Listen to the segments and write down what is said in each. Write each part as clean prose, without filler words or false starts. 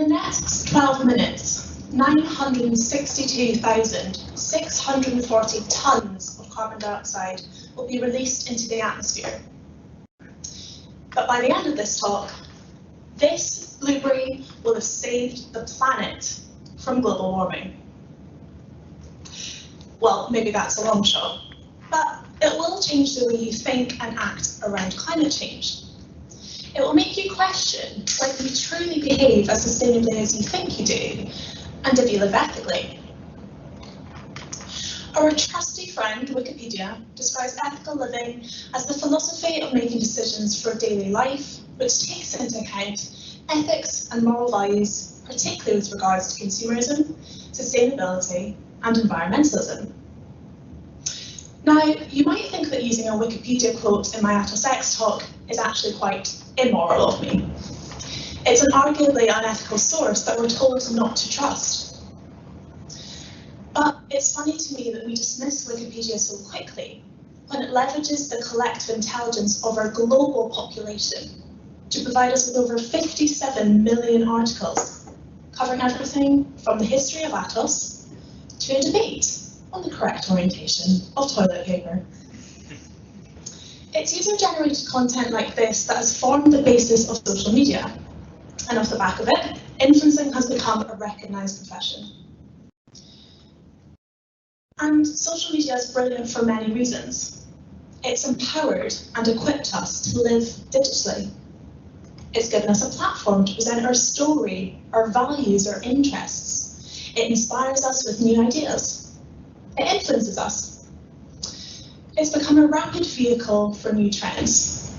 the next 12 minutes, 962,640 tonnes of carbon dioxide will be released into the atmosphere. But by the end of this talk, this blueberry will have saved the planet from global warming. Well, maybe that's a long shot, but it will change the way you think and act around climate change. It will make you question whether you truly behave as sustainably as you think you do, and if you live ethically. Our trusty friend, Wikipedia, describes ethical living as the philosophy of making decisions for daily life, which takes into account ethics and moral values, particularly with regards to consumerism, sustainability, and environmentalism. Now, you might think that using a Wikipedia quote in my Atos X talk is actually quite immoral of me. It's an arguably unethical source that we're told not to trust. But it's funny to me that we dismiss Wikipedia so quickly when it leverages the collective intelligence of our global population to provide us with over 57 million articles, covering everything from the history of Atos to a debate on the correct orientation of toilet paper. It's user-generated content like this that has formed the basis of social media, and off the back of it, influencing has become a recognised profession. And social media is brilliant for many reasons. It's empowered and equipped us to live digitally. It's given us a platform to present our story, our values, our interests. It inspires us with new ideas. It influences us. It's become a rapid vehicle for new trends.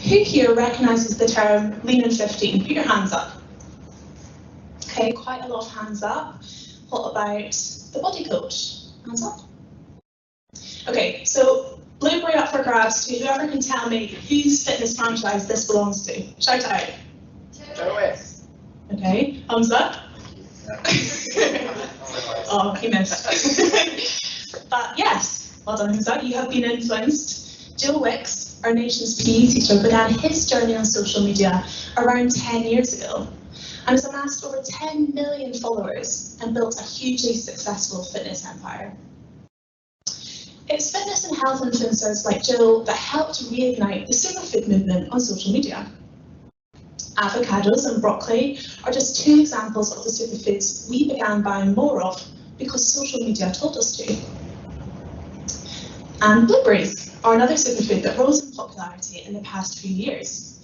Who here recognises the term Lean in 15? Put your hands up. Okay, quite a lot of hands up. What about the body coach? Hands up. Okay, so blueberry up for grabs to whoever can tell me whose fitness franchise this belongs to. Shout out. Joe Wicks. Okay, thumbs up. Oh, he missed. But yes, well done, Hamza. You have been influenced. Joe Wicks, our nation's PE teacher, began his journey on social media around 10 years ago and has amassed over 10 million followers and built a hugely successful fitness empire. It's fitness and health influencers like Jill that helped reignite the superfood movement on social media. Avocados and broccoli are just two examples of the superfoods we began buying more of because social media told us to. And blueberries are another superfood that rose in popularity in the past few years.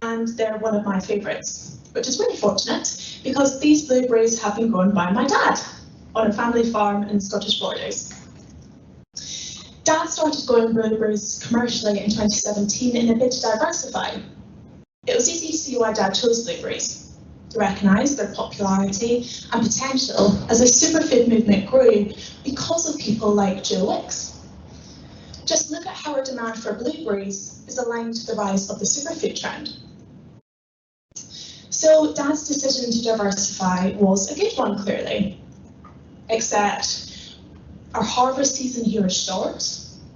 And they're one of my favourites, which is really fortunate because these blueberries have been grown by my dad on a family farm in the Scottish Borders. Dad started growing blueberries commercially in 2017 in a bid to diversify. It was easy to see why Dad chose blueberries, to recognise their popularity and potential as a superfood movement grew because of people like Joe Wicks. Just look at how our demand for blueberries is aligned to the rise of the superfood trend. So Dad's decision to diversify was a good one, clearly, except our harvest season here is short.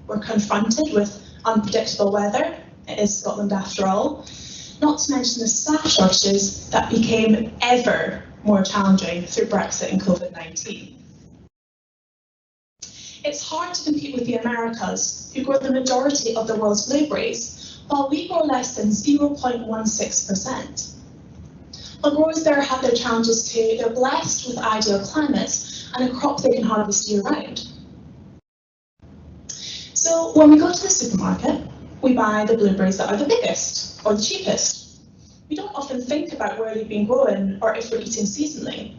We're confronted with unpredictable weather. It is Scotland after all. Not to mention the staff shortages that became ever more challenging through Brexit and COVID-19. It's hard to compete with the Americas, who grow the majority of the world's blueberries, while we grow less than 0.16%. While growers there have their challenges too, they're blessed with ideal climates and a crop they can harvest year-round. So when we go to the supermarket, we buy the blueberries that are the biggest or the cheapest. We don't often think about where they've been grown or if we're eating seasonally.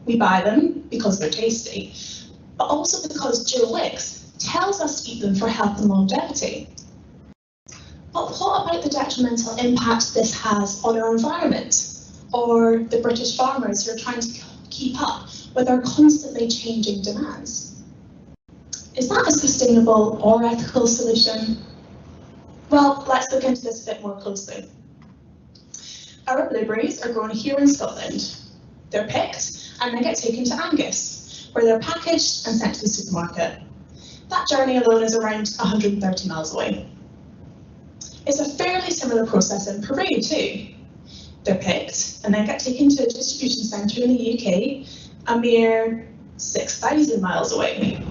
We buy them because they're tasty, but also because Joe Wicks tells us to eat them for health and longevity. But what about the detrimental impact this has on our environment, or the British farmers who are trying to keep up with our constantly changing demands? Is that a sustainable or ethical solution? Well, let's look into this a bit more closely. Our blueberries are grown here in Scotland. They're picked and then get taken to Angus, where they're packaged and sent to the supermarket. That journey alone is around 130 miles away. It's a fairly similar process in Peru too. they're picked and then get taken to a distribution centre in the UK, a mere 6,000 miles away.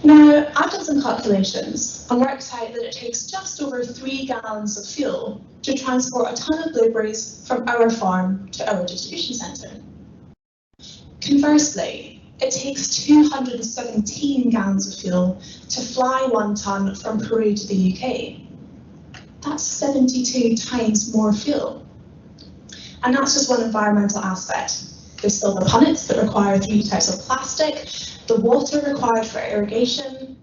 Now, I've done some calculations and worked out that it takes just over 3 gallons of fuel to transport a ton of blueberries from our farm to our distribution centre. Conversely, it takes 217 gallons of fuel to fly 1 tonne from Peru to the UK. That's 72 times more fuel. And that's just one environmental aspect. There's still the punnets that require 3 types of plastic, the water required for irrigation.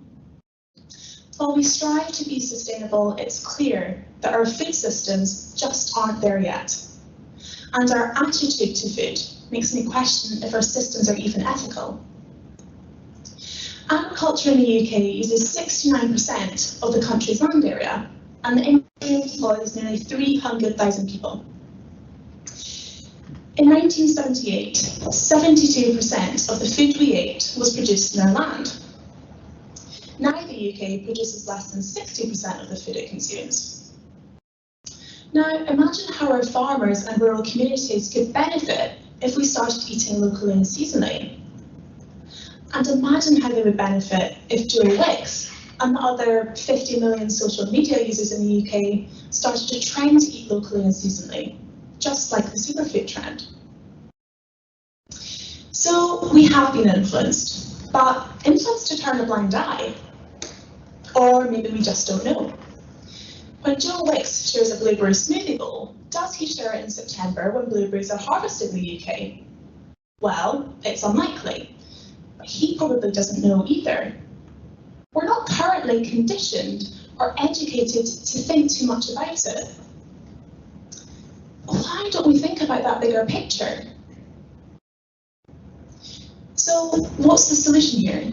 While we strive to be sustainable, it's clear that our food systems just aren't there yet. And our attitude to food makes me question if our systems are even ethical. Agriculture in the UK uses 69% of the country's land area, and the industry employs nearly 300,000 people. In 1978, 72% of the food we ate was produced in our land. Now the UK produces less than 60% of the food it consumes. Now imagine how our farmers and rural communities could benefit if we started eating locally and seasonally. And imagine how they would benefit if Joe Wicks and the other 50 million social media users in the UK started to trend to eat locally and seasonally, just like the superfood trend. So we have been influenced, but influenced to turn a blind eye. Or maybe we just don't know. When Joe Wicks shares a blueberry smoothie bowl, does he share it in September when blueberries are harvested in the UK? Well, it's unlikely, but he probably doesn't know either. We're not currently conditioned or educated to think too much about it. Why don't we think about that bigger picture? So what's the solution here?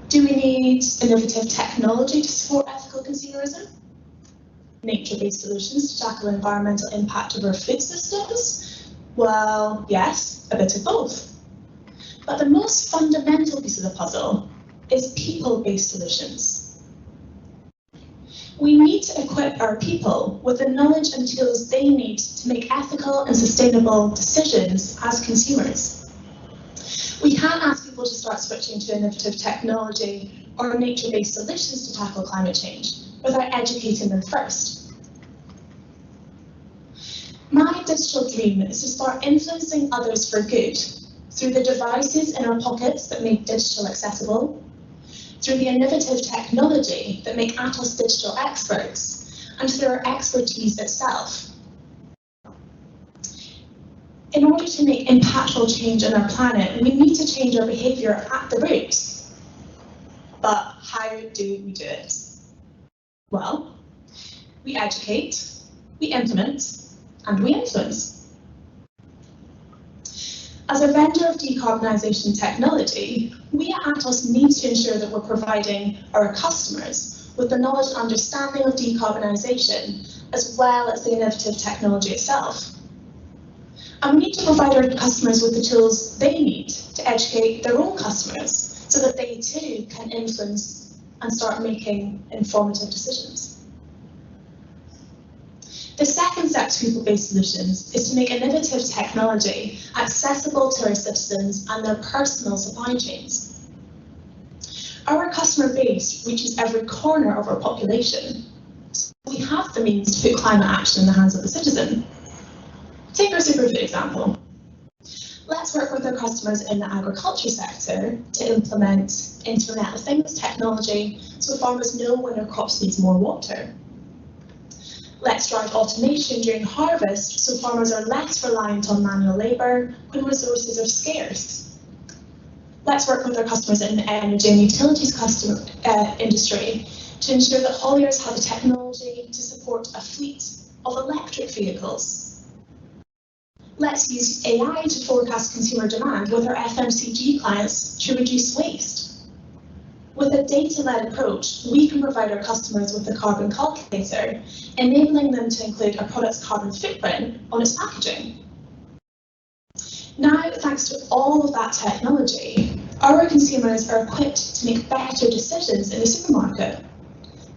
Do we need innovative technology to support ethical consumerism? Nature-based solutions to tackle environmental impact of our food systems? Well, yes, a bit of both. But the most fundamental piece of the puzzle is people-based solutions. We need to equip our people with the knowledge and tools they need to make ethical and sustainable decisions as consumers. We can't ask people to start switching to innovative technology or nature-based solutions to tackle climate change without educating them first. My digital dream is to start influencing others for good through the devices in our pockets that make digital accessible, through the innovative technology that make Atos digital experts, and through our expertise itself. In order to make impactful change on our planet, we need to change our behaviour at the root. But how do we do it? Well, we educate, we implement, and we influence. As a vendor of decarbonisation technology, we at Atos need to ensure that we're providing our customers with the knowledge and understanding of decarbonisation, as well as the innovative technology itself. And we need to provide our customers with the tools they need to educate their own customers so that they too can influence and start making informative decisions. The second step to people-based solutions is to make innovative technology accessible to our citizens and their personal supply chains. Our customer base reaches every corner of our population, so we have the means to put climate action in the hands of the citizen. Take our superfood example. Let's work with our customers in the agriculture sector to implement Internet of Things technology so farmers know when their crops need more water. Let's drive automation during harvest so farmers are less reliant on manual labour when resources are scarce. Let's work with our customers in the energy and utilities industry to ensure that hauliers have the technology to support a fleet of electric vehicles. Let's use AI to forecast consumer demand with our FMCG clients to reduce waste. With a data-led approach, we can provide our customers with a carbon calculator, enabling them to include a product's carbon footprint on its packaging. Now, thanks to all of that technology, our consumers are equipped to make better decisions in the supermarket.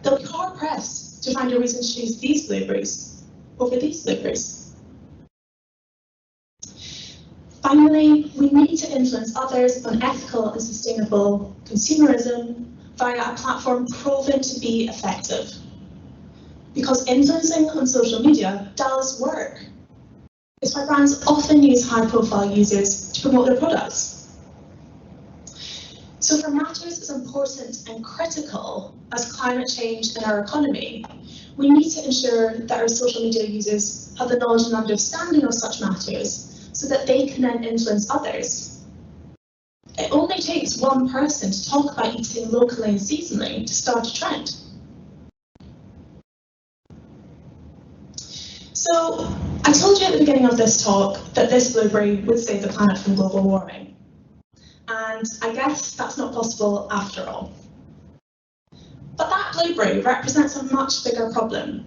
They'll be hard-pressed to find a reason to choose these blueberries over these blueberries. Finally, we need to influence others on ethical and sustainable consumerism via a platform proven to be effective. Because influencing on social media does work. It's why brands often use high-profile users to promote their products. So for matters as important and critical as climate change in our economy, we need to ensure that our social media users have the knowledge and understanding of such matters so that they can then influence others. It only takes one person to talk about eating locally and seasonally to start a trend. So, I told you at the beginning of this talk that this blueberry would save the planet from global warming. And I guess that's not possible after all. But that blueberry represents a much bigger problem.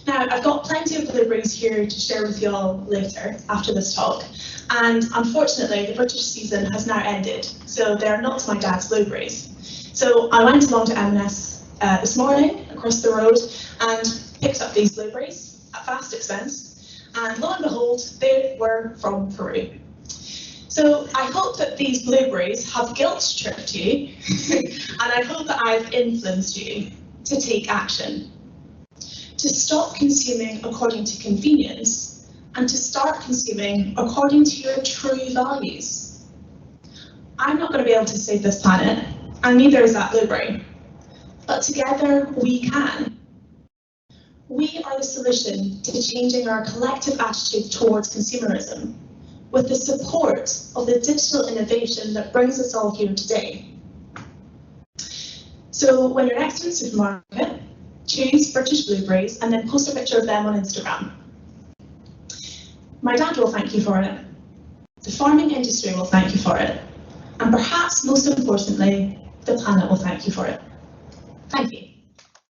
Now, I've got plenty of blueberries here to share with you all later after this talk. And unfortunately, the British season has now ended, so they're not my dad's blueberries. So I went along to M&S this morning across the road and picked up these blueberries at fast expense. And lo and behold, they were from Peru. So I hope that these blueberries have guilt tripped you, and I hope that I've influenced you to take action. To stop consuming according to convenience, and to start consuming according to your true values. I'm not going to be able to save this planet, and neither is that blueberry. But together we can. We are the solution to changing our collective attitude towards consumerism, with the support of the digital innovation that brings us all here today. So when you're next to the supermarket, choose British blueberries and then post a picture of them on Instagram. My dad will thank you for it. The farming industry will thank you for it. And perhaps most importantly, the planet will thank you for it. Thank you.